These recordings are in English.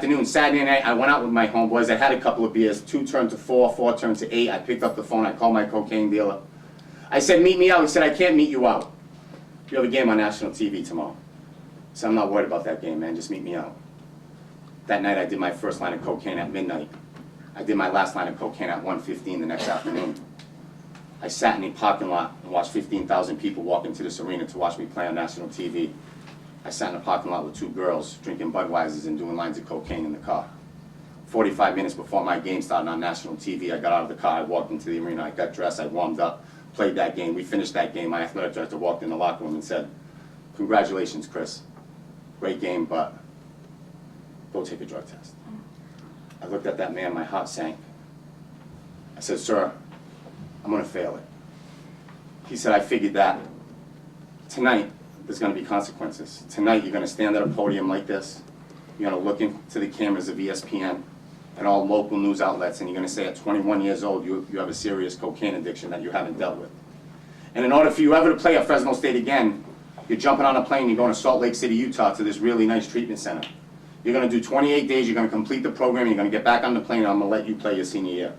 Afternoon, Saturday night, I went out with my homeboys. I had a couple of beers. 2 turned to 4, 4 turned to 8. I picked up the phone. I called my cocaine dealer. I said, meet me out. He said, I can't meet you out. You have a game on national TV tomorrow. I said, I'm not worried about that game, man. Just meet me out. That night, I did my first line of cocaine at midnight. I did my last line of cocaine at 1:15 the next afternoon. I sat in a parking lot and watched 15,000 people walk into this arena to watch me play on national TV. I sat in a parking lot with 2 girls drinking Budweisers and doing lines of cocaine in the car. 45 minutes before my game started on national TV, I got out of the car, I walked into the arena, I got dressed, I warmed up, played that game. We finished that game. My athletic director walked in the locker room and said, congratulations, Chris. Great game, but go take a drug test. I looked at that man, my heart sank. I said, sir, I'm gonna fail it. He said, I figured that. Tonight, there's going to be consequences. Tonight, you're going to stand at a podium like this. You're going to look into the cameras of ESPN and all local news outlets, and you're going to say at 21 years old, you have a serious cocaine addiction that you haven't dealt with. And in order for you ever to play at Fresno State again, you're jumping on a plane, you're going to Salt Lake City, Utah, to this really nice treatment center. You're going to do 28 days, you're going to complete the program, you're going to get back on the plane, and I'm going to let you play your senior year.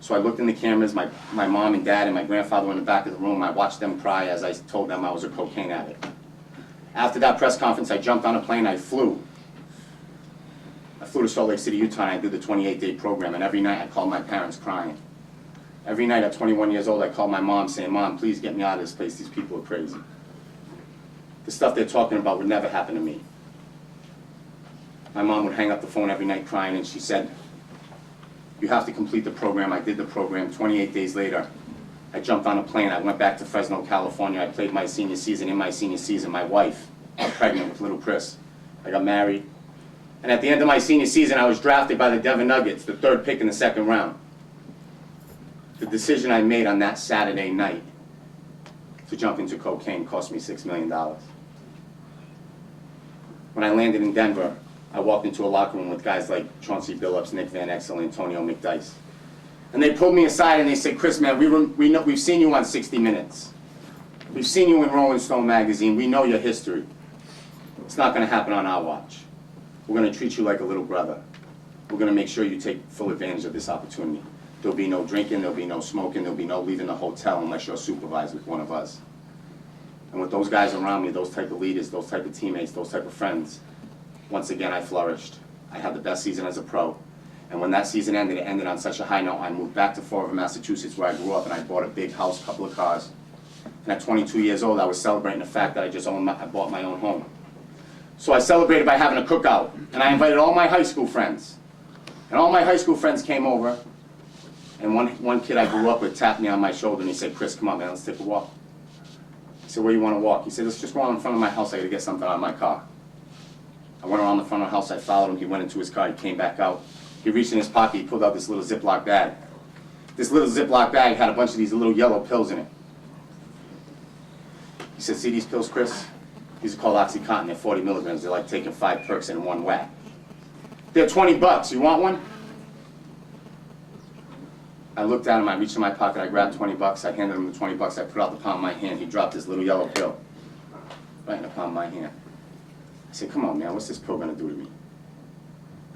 So I looked in the cameras, my mom and dad and my grandfather were in the back of the room. I watched them cry as I told them I was a cocaine addict. After that press conference, I jumped on a plane, I flew. I flew to Salt Lake City, Utah, and I did the 28-day program, and every night I called my parents crying. Every night at 21 years old, I called my mom saying, Mom, please get me out of this place, these people are crazy. The stuff they're talking about would never happen to me. My mom would hang up the phone every night crying, and she said, you have to complete the program. I did the program. 28 days later, I jumped on a plane. I went back to Fresno, California. I played my senior season. In my senior season, my wife got pregnant with little Chris. I got married. And at the end of my senior season, I was drafted by the Denver Nuggets, the 3rd pick in the 2nd round. The decision I made on that Saturday night to jump into cocaine cost me $6 million. When I landed in Denver, I walked into a locker room with guys like Chauncey Billups, Nick Van Exel, Antonio McDyess. And they pulled me aside and they said, Chris, man, we've seen you on 60 Minutes. We've seen you in Rolling Stone magazine. We know your history. It's not going to happen on our watch. We're going to treat you like a little brother. We're going to make sure you take full advantage of this opportunity. There'll be no drinking, there'll be no smoking, there'll be no leaving the hotel unless you're supervised with one of us. And with those guys around me, those type of leaders, those type of teammates, those type of friends, once again, I flourished. I had the best season as a pro. And when that season ended, it ended on such a high note. I moved back to Fall River, Massachusetts, where I grew up, and I bought a big house, a couple of cars. And at 22 years old, I was celebrating the fact that I bought my own home. So I celebrated by having a cookout, and I invited all my high school friends. And all my high school friends came over, and one kid I grew up with tapped me on my shoulder, and he said, Chris, come on, man, let's take a walk. I said, where do you want to walk? He said, let's just go in front of my house. I got to get something out of my car. I went around the front of the house, I followed him, he went into his car, he came back out. He reached in his pocket, he pulled out this little Ziploc bag. This little Ziploc bag had a bunch of these little yellow pills in it. He said, see these pills, Chris? These are called Oxycontin, they're 40 milligrams. They're like taking 5 perks in one whack. They're 20 bucks, you want one? I looked at him, I reached in my pocket, I grabbed 20 bucks, I handed him the 20 bucks, I put out the palm of my hand, he dropped this little yellow pill right in the palm of my hand. I said, come on, man, what's this pill going to do to me?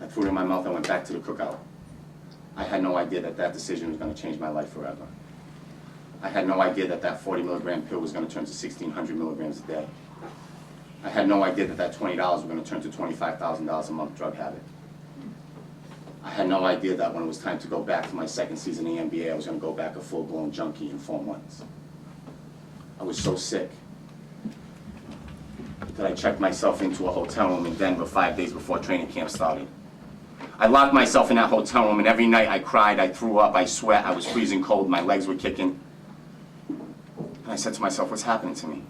I threw it in my mouth, I went back to the cookout. I had no idea that that decision was going to change my life forever. I had no idea that that 40 milligram pill was going to turn to 1,600 milligrams a day. I had no idea that that $20 was going to turn to $25,000 a month drug habit. I had no idea that when it was time to go back to my 2nd season in the NBA, I was going to go back a full-blown junkie in 4 months. I was so sick that I checked myself into a hotel room in Denver 5 days before training camp started. I locked myself in that hotel room, and every night I cried, I threw up, I sweat, I was freezing cold, my legs were kicking. And I said to myself, what's happening to me?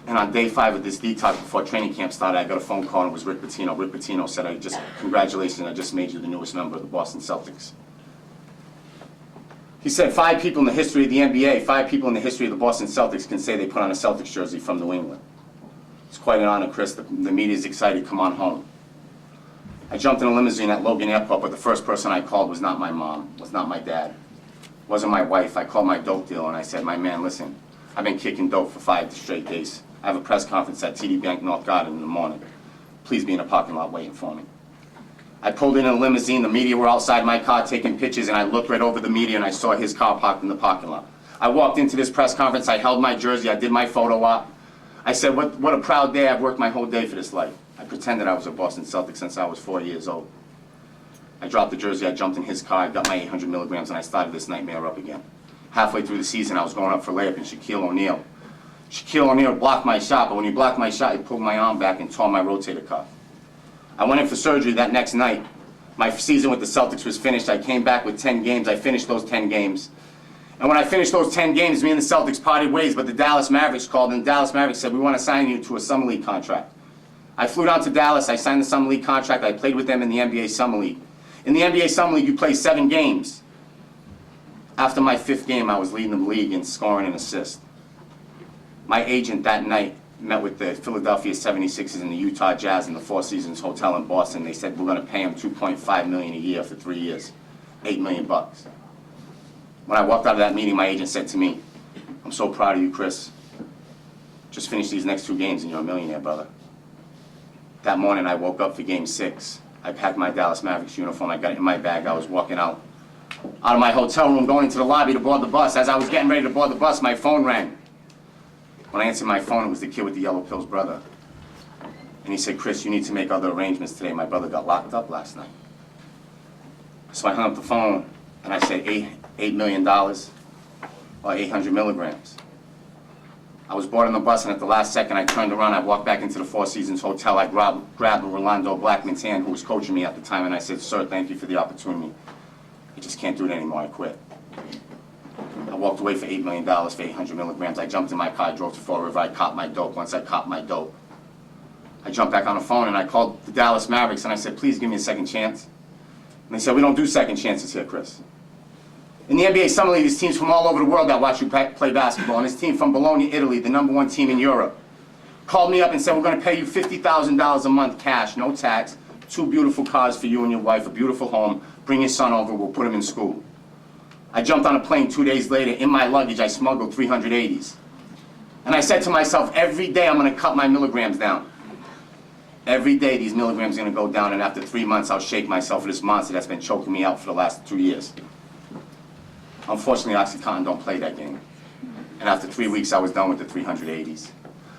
And on day 5 of this detox before training camp started, I got a phone call, and it was Rick Pitino. Rick Pitino said, congratulations, I just made you the newest member of the Boston Celtics. He said 5 people in the history of the NBA, 5 people in the history of the Boston Celtics can say they put on a Celtics jersey from New England. It's quite an honor, Chris. The media's excited. Come on home. I jumped in a limousine at Logan Airport, but the first person I called was not my mom, was not my dad, wasn't my wife. I called my dope dealer and I said, my man, listen, I've been kicking dope for 5 straight days. I have a press conference at TD Bank North Garden in the morning. please be in the parking lot waiting for me. I pulled in a limousine, the media were outside my car taking pictures, and I looked right over the media and I saw his car parked in the parking lot. I walked into this press conference, I held my jersey, I did my photo op. I said, what a proud day, I've worked my whole day for this life. I pretended I was a Boston Celtic since I was 4 years old. I dropped the jersey, I jumped in his car, I got my 800 milligrams, and I started this nightmare up again. Halfway through the season, I was going up for layup in Shaquille O'Neal. Shaquille O'Neal blocked my shot, but when he blocked my shot, he pulled my arm back and tore my rotator cuff. I went in for surgery that next night. My season with the Celtics was finished. I came back with 10 games. I finished those 10 games. And when I finished those 10 games, me and the Celtics parted ways, but the Dallas Mavericks called, and the Dallas Mavericks said, we want to sign you to a Summer League contract. I flew down to Dallas. I signed the Summer League contract. I played with them in the NBA Summer League. In the NBA Summer League, you play 7 games. After my 5th game, I was leading the league in scoring and assists. My agent that night met with the Philadelphia 76ers and the Utah Jazz in the Four Seasons Hotel in Boston. They said, we're going to pay him $2.5 million a year for 3 years, $8 million bucks. When I walked out of that meeting, my agent said to me, I'm so proud of you, Chris. Just finish these next 2 games and you're a millionaire, brother. That morning, I woke up for game 6. I packed my Dallas Mavericks uniform. I got it in my bag. I was walking out of my hotel room, going into the lobby to board the bus. As I was getting ready to board the bus, my phone rang. When I answered my phone, it was the kid with the yellow pills brother. And he said, Chris, you need to make other arrangements today. My brother got locked up last night. So I hung up the phone, and I said, $8 million or 800 milligrams. I was boarding the bus, and at the last second, I turned around. I walked back into the Four Seasons Hotel. I grabbed Rolando Blackman's hand, who was coaching me at the time, and I said, sir, thank you for the opportunity. I just can't do it anymore. I quit. I walked away for $8 million for 800 milligrams. I jumped in my car, I drove to Fall River, I copped my dope. Once I copped my dope, I jumped back on the phone and I called the Dallas Mavericks and I said, please give me a second chance. And they said, we don't do second chances here, Chris. In the NBA Summer League, there's teams from all over the world that watch you play basketball. And this team from Bologna, Italy, the #1 team in Europe, called me up and said, we're going to pay you $50,000 a month cash, no tax, 2 beautiful cars for you and your wife, a beautiful home. Bring your son over, we'll put him in school. I jumped on a plane 2 days later. In my luggage, I smuggled 380s. And I said to myself, every day I'm going to cut my milligrams down. Every day these milligrams are going to go down, and after 3 months I'll shake myself for this monster that's been choking me out for the last 2 years. Unfortunately, OxyContin don't play that game. And after 3 weeks I was done with the 380s.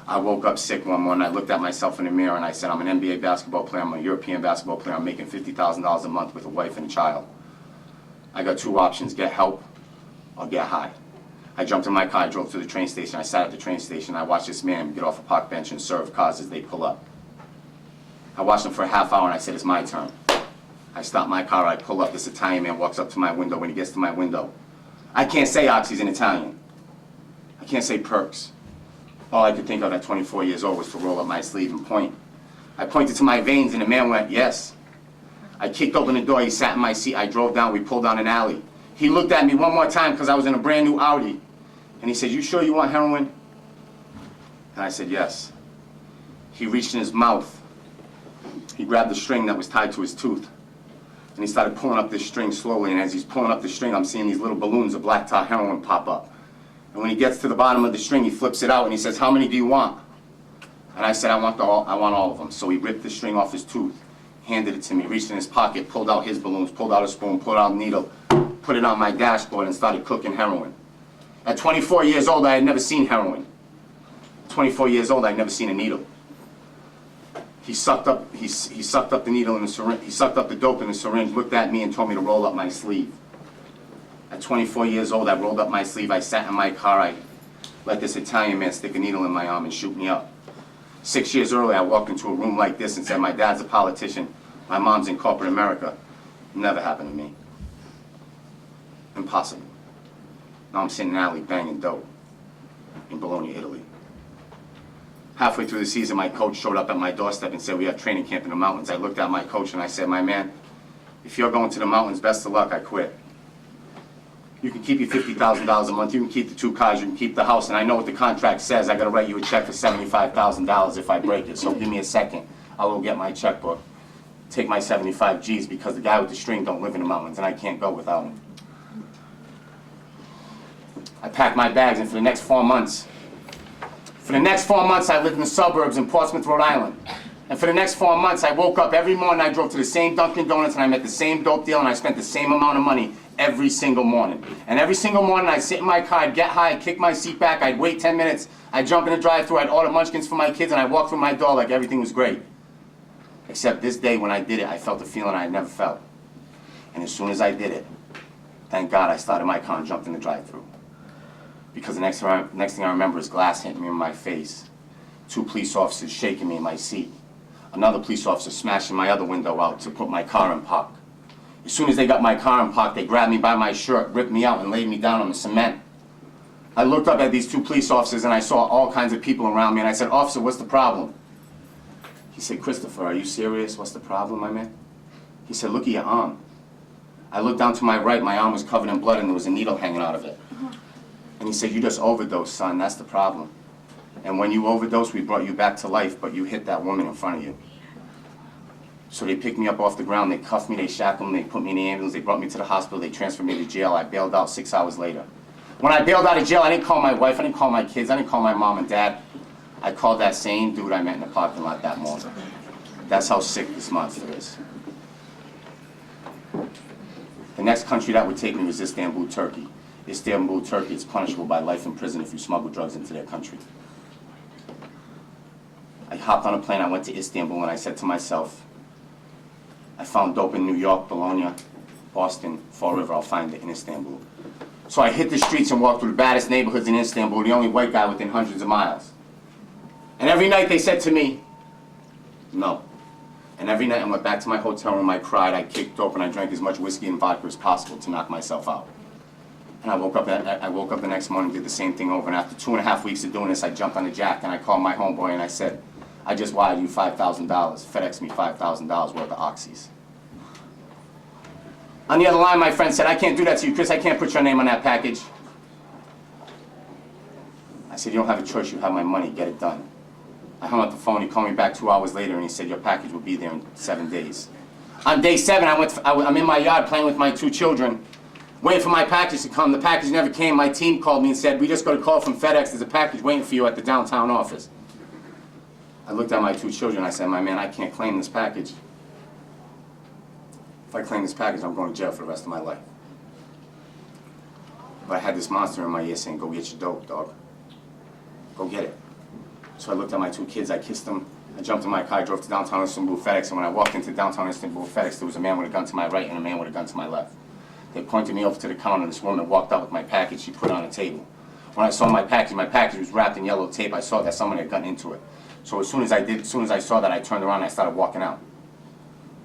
I woke up sick one morning. I looked at myself in the mirror and I said, I'm an NBA basketball player, I'm a European basketball player, I'm making $50,000 a month with a wife and a child. I got 2 options, get help or get high. I jumped in my car, I drove to the train station, I sat at the train station, I watched this man get off a park bench and serve cars as they pull up. I watched him for a half hour and I said, it's my turn. I stop my car, I pull up, this Italian man walks up to my window. When he gets to my window, I can't say Oxy's in Italian. I can't say perks. All I could think of at 24 years old was to roll up my sleeve and point. I pointed to my veins and the man went, yes. I kicked open the door, he sat in my seat, I drove down, we pulled down an alley. He looked at me one more time because I was in a brand new Audi. And he said, you sure you want heroin? And I said, yes. He reached in his mouth. He grabbed the string that was tied to his tooth. And he started pulling up this string slowly. And as he's pulling up the string, I'm seeing these little balloons of black tar heroin pop up. And when he gets to the bottom of the string, he flips it out and he says, how many do you want? And I said, I want all of them. So he ripped the string off his tooth, handed it to me, reached in his pocket, pulled out his balloons, pulled out a spoon, pulled out a needle, put it on my dashboard and started cooking heroin. At 24 years old, I had never seen heroin. 24 years old, I'd never seen a needle. He sucked up the needle in the syringe, he sucked up the dope in the syringe, looked at me and told me to roll up my sleeve. At 24 years old, I rolled up my sleeve, I sat in my car, I let this Italian man stick a needle in my arm and shoot me up. 6 years earlier, I walked into a room like this and said, my dad's a politician, my mom's in corporate America. Never happened to me. Impossible. Now I'm sitting in an alley banging dope in Bologna, Italy. Halfway through the season, my coach showed up at my doorstep and said, we have training camp in the mountains. I looked at my coach and I said, my man, if you're going to the mountains, best of luck, I quit. You can keep your $50,000 a month, you can keep the 2 cars, you can keep the house, and I know what the contract says. I gotta write you a check for $75,000 if I break it, so give me a second. I'll go get my checkbook, take my 75 G's, because the guy with the string don't live in the mountains, and I can't go without him. I packed my bags, and for the next 4 months, I lived in the suburbs in Portsmouth, Rhode Island. And for the next 4 months, I woke up every morning, I drove to the same Dunkin' Donuts, and I met the same dope deal, and I spent the same amount of money every single morning. And every single morning, I'd sit in my car, I'd get high, I'd kick my seat back, I'd wait 10 minutes, I'd jump in the drive-thru, I'd order munchkins for my kids, and I'd walk through my door like everything was great. Except this day, when I did it, I felt a feeling I had never felt. And as soon as I did it, thank God I started my car and jumped in the drive-thru. Because the next thing I remember is glass hitting me in my face, 2 police officers shaking me in my seat, another police officer smashing my other window out to put my car in park. As soon as they got my car in park, they grabbed me by my shirt, ripped me out, and laid me down on the cement. I looked up at these 2 police officers, and I saw all kinds of people around me, and I said, "Officer, what's the problem?" He said, "Christopher, are you serious? What's the problem, my man?" He said, "Look at your arm." I looked down to my right, my arm was covered in blood, and there was a needle hanging out of it. And he said, "You just overdosed, son, that's the problem. And when you overdosed, we brought you back to life, but you hit that woman in front of you." So they picked me up off the ground, they cuffed me, they shackled me, they put me in the ambulance, they brought me to the hospital, they transferred me to jail. I bailed out 6 hours later. When I bailed out of jail, I didn't call my wife, I didn't call my kids, I didn't call my mom and dad. I called that same dude I met in the parking lot that morning. That's how sick this monster is. The next country that would take me was Istanbul, Turkey. Istanbul, Turkey is punishable by life in prison if you smuggle drugs into their country. I hopped on a plane, I went to Istanbul, and I said to myself, I found dope in New York, Bologna, Boston, Fall River, I'll find it in Istanbul. So I hit the streets and walked through the baddest neighborhoods in Istanbul, the only white guy within hundreds of miles. And every night they said to me, no. And every night I went back to my hotel room, I cried, I kicked dope, and I drank as much whiskey and vodka as possible to knock myself out. And I woke up the next morning, did the same thing over, and after 2.5 weeks of doing this, I jumped on the jack and I called my homeboy and I said, "I just wired you $5,000, FedEx me $5,000 worth of oxys." On the other line, my friend said, "I can't do that to you, Chris, I can't put your name on that package." I said, "You don't have a choice, you have my money, get it done." I hung up the phone, he called me back 2 hours later and he said, "Your package will be there in 7 days." On day 7, I'm in my yard playing with my 2 children, waiting for my package to come. The package never came. My team called me and said, "We just got a call from FedEx, there's a package waiting for you at the downtown office." I looked at my 2 children, I said, "My man, I can't claim this package. If I claim this package, I'm going to jail for the rest of my life." But I had this monster in my ear saying, "Go get your dope, dog. Go get it." So I looked at my 2 kids, I kissed them, I jumped in my car, I drove to downtown Istanbul FedEx, and when I walked into downtown Istanbul FedEx, there was a man with a gun to my right and a man with a gun to my left. They pointed me over to the counter, and this woman walked out with my package she put it on the table. When I saw my package was wrapped in yellow tape, I saw that someone had gotten into it. So as soon as I saw that, I turned around and I started walking out.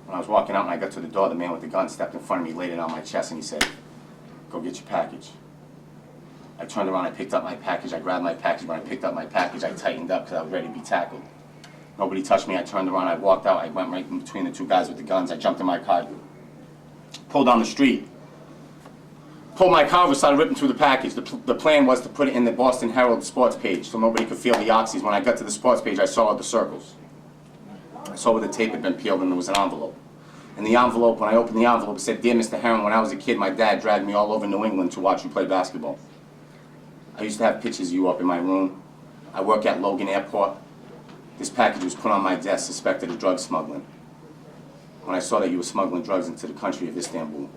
When I was walking out and I got to the door, the man with the gun stepped in front of me, laid it on my chest, and he said, "Go get your package." I turned around, I picked up my package, I grabbed my package. When I picked up my package, I tightened up because I was ready to be tackled. Nobody touched me, I turned around, I walked out, I went right in between the 2 guys with the guns, I jumped in my car, pulled down the street, pulled my car over, started ripping through the package. The plan was to put it in the Boston Herald sports page so nobody could feel the oxys. When I got to the sports page, I saw the circles. I saw where the tape had been peeled and there was an envelope. In the envelope, when I opened the envelope, it said, "Dear Mr. Herron, when I was a kid, my dad dragged me all over New England to watch you play basketball. I used to have pictures of you up in my room. I work at Logan Airport. This package was put on my desk, suspected of drug smuggling. When I saw that you were smuggling drugs into the country of Istanbul,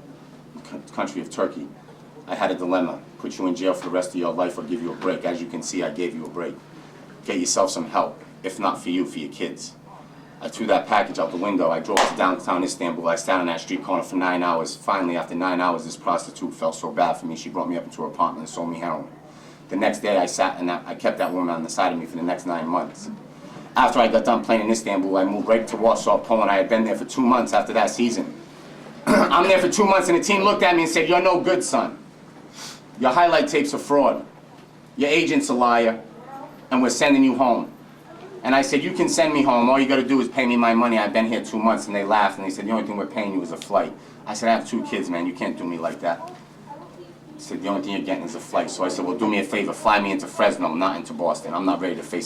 the country of Turkey, I had a dilemma, put you in jail for the rest of your life or give you a break. As you can see, I gave you a break. Get yourself some help, if not for you, for your kids." I threw that package out the window. I drove to downtown Istanbul. I sat on that street corner for 9 hours. Finally, after 9 hours, this prostitute felt so bad for me, she brought me up into her apartment and sold me heroin. The next day, I kept that woman on the side of me for the next 9 months. After I got done playing in Istanbul, I moved right to Warsaw, Poland. I had been there for 2 months after that season. I'm there for 2 months, and the team looked at me and said, "You're no good, son. Your highlight tape's a fraud. Your agent's a liar, and we're sending you home." And I said, "You can send me home. All you got to do is pay me my money. I've been here 2 months." And they laughed, and they said, "The only thing we're paying you is a flight." I said, "I have 2 kids, man. You can't do me like that." He said, "The only thing you're getting is a flight." So I said, "Well, do me a favor. Fly me into Fresno, not into Boston. I'm not ready to face